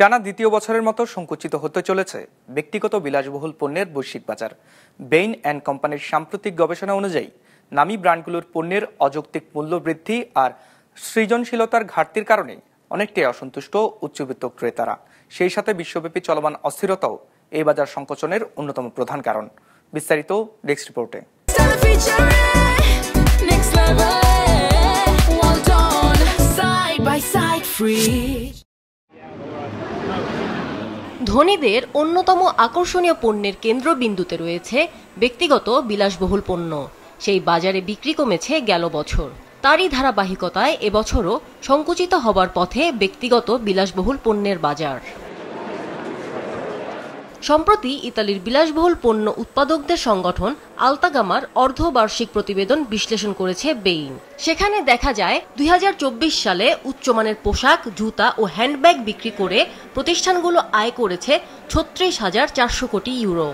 টানা দ্বিতীয় বছরের মতো সংকুচিত হতে চলেছে ব্যক্তিগত বিলাসবহুল পণ্যের বৈশ্বিক বাজার। বেইন অ্যান্ড কোম্পানির সাম্প্রতিক গবেষণা অনুযায়ী নামী ব্র্যান্ডগুলোর পণ্যের অযৌক্তিক মূল্য বৃদ্ধি আর সৃজনশীলতার ঘাটতির কারণে অনেকটাই অসন্তুষ্ট উচ্চবিত্ত ক্রেতারা। সেই সাথে বিশ্বব্যাপী চলমান অস্থিরতাও এই বাজার সংকোচনের অন্যতম প্রধান কারণ। বিস্তারিত ডেস্ক রিপোর্টে। ধনীদের অন্যতম আকর্ষণীয় পণ্যের কেন্দ্রবিন্দুতে রয়েছে ব্যক্তিগত বিলাসবহুল পণ্য। সেই বাজারে বিক্রি কমেছে গেল বছর। তারই ধারাবাহিকতায় এবছরও সংকুচিত হবার পথে ব্যক্তিগত বিলাসবহুল পণ্যের বাজার। সম্প্রতি ইতালির বিলাসবহুল পণ্য উৎপাদকদের সংগঠন আলতাগামার অর্ধবার্ষিক প্রতিবেদন বিশ্লেষণ করেছে বেইন। সেখানে দেখা যায় 2024 সালে উচ্চমানের পোশাক, জুতা ও হ্যান্ডব্যাগ বিক্রি করে প্রতিষ্ঠানগুলো আয় করেছে 36,400 কোটি ইউরো।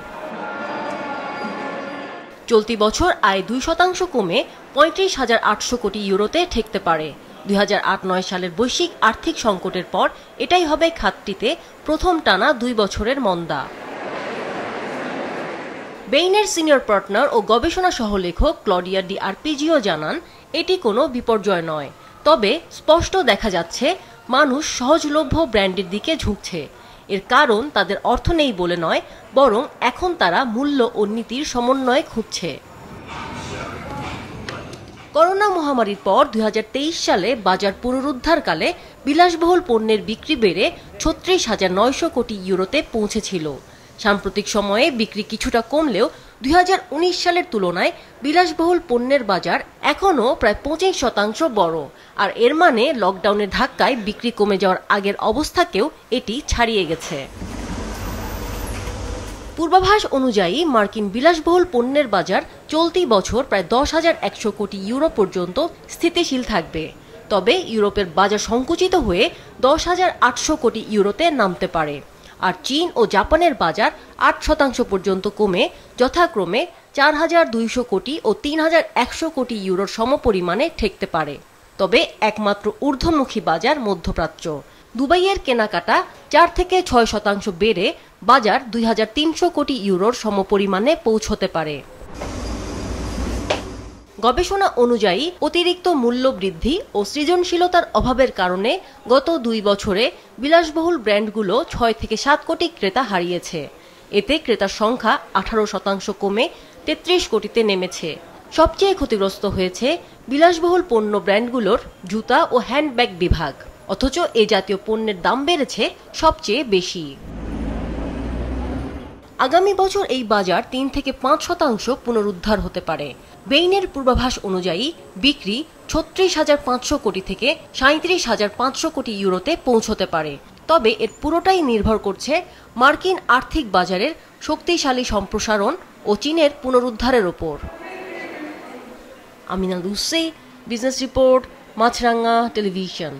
চলতি বছর আয় 2% কমে 35,800 কোটি ইউরোতে ঠেকতে পারে। 2008-09 সালের বৈশ্বিক আর্থিক সংকটের পর এটাই হবে খাতটিতে প্রথম টানা 2 বছরের মন্দা। বেইনের সিনিয়র পার্টনার ও গবেষণা সহলেখক ক্লডিয়া ডি আরপিজিও জানান, এটি কোনো বিপর্যয় নয়, তবে স্পষ্ট দেখা যাচ্ছে মানুষ সহজলভ্য ব্র্যান্ডের দিকে ঝুঁকছে। এর কারণ তাদের অর্থ নেই বলে নয়, বরং এখন তারা মূল্য ও নীতির সমন্বয় খুঁজছে। করোনা মহামারীর পর 2023 সালে বাজার পুনরুদ্ধারকালে বিলাসবহুল পণ্যের বিক্রি বেড়ে 36,900 কোটি ইউরোতে পৌঁছেছিল। সাম্প্রতিক সময়ে বিক্রি কিছুটা কমলেও 2019 সালের তুলনায় বিলাসবহুল পণ্যের বাজার এখনও প্রায় 25% বড়। আর এর মানে লকডাউনের ধাক্কায় বিক্রি কমে যাওয়ার আগের অবস্থাকেও এটি ছাড়িয়ে গেছে। পূর্বাভাস অনুযায়ী মার্কিন বিলাসবহুল পণ্যের বাজার চলতি বছর প্রায় 10,100 কোটি ইউরো পর্যন্ত স্থিতিশীল থাকবে। তবে ইউরোপের বাজার সংকুচিত হয়ে 10,800 কোটি ইউরোতে নামতে পারে। আর চীন ও জাপানের বাজার 8% পর্যন্ত কমে যথাক্রমে 4,200 কোটি ও 3,100 কোটি ইউরোর সমপরিমাণে ঠেকতে পারে। তবে একমাত্র ঊর্ধ্বমুখী বাজার মধ্যপ্রাচ্য। দুবাইয়ের কেনাকাটা 4 থেকে 6% বেড়ে বাজার 2,300 কোটি ইউরোর সমপরিমাণে পৌঁছতে পারে। গবেষণা অনুযায়ী অতিরিক্ত মূল্য বৃদ্ধি ও সৃজনশীলতার অভাবের কারণে গত 2 বছরে বিলাসবহুল ব্র্যান্ডগুলো 6 থেকে 7 কোটি ক্রেতা হারিয়েছে। এতে ক্রেতার সংখ্যা 18% কমে 33 কোটিতে নেমেছে। সবচেয়ে ক্ষতিগ্রস্ত হয়েছে বিলাসবহুল পণ্য ব্র্যান্ডগুলোর জুতা ও হ্যান্ডব্যাগ বিভাগ। অথচ এ জাতীয় পণ্যের দাম বেড়েছে সবচেয়ে বেশি। আগামী বছর এই বাজার 3 থেকে 5% পুনরুদ্ধার হতে পারে। বেইনের পূর্বাভাস অনুযায়ী বিক্রি 36,500 কোটি থেকে 37,500 কোটি ইউরোতে পৌঁছতে পারে। তবে এর পুরোটাই নির্ভর করছে মার্কিন আর্থিক বাজারের শক্তিশালী সম্প্রসারণ ও চীনের পুনরুদ্ধারের ওপর। আমিনা লুসি, বিজনেস রিপোর্ট, মাছরাঙ্গা টেলিভিশন।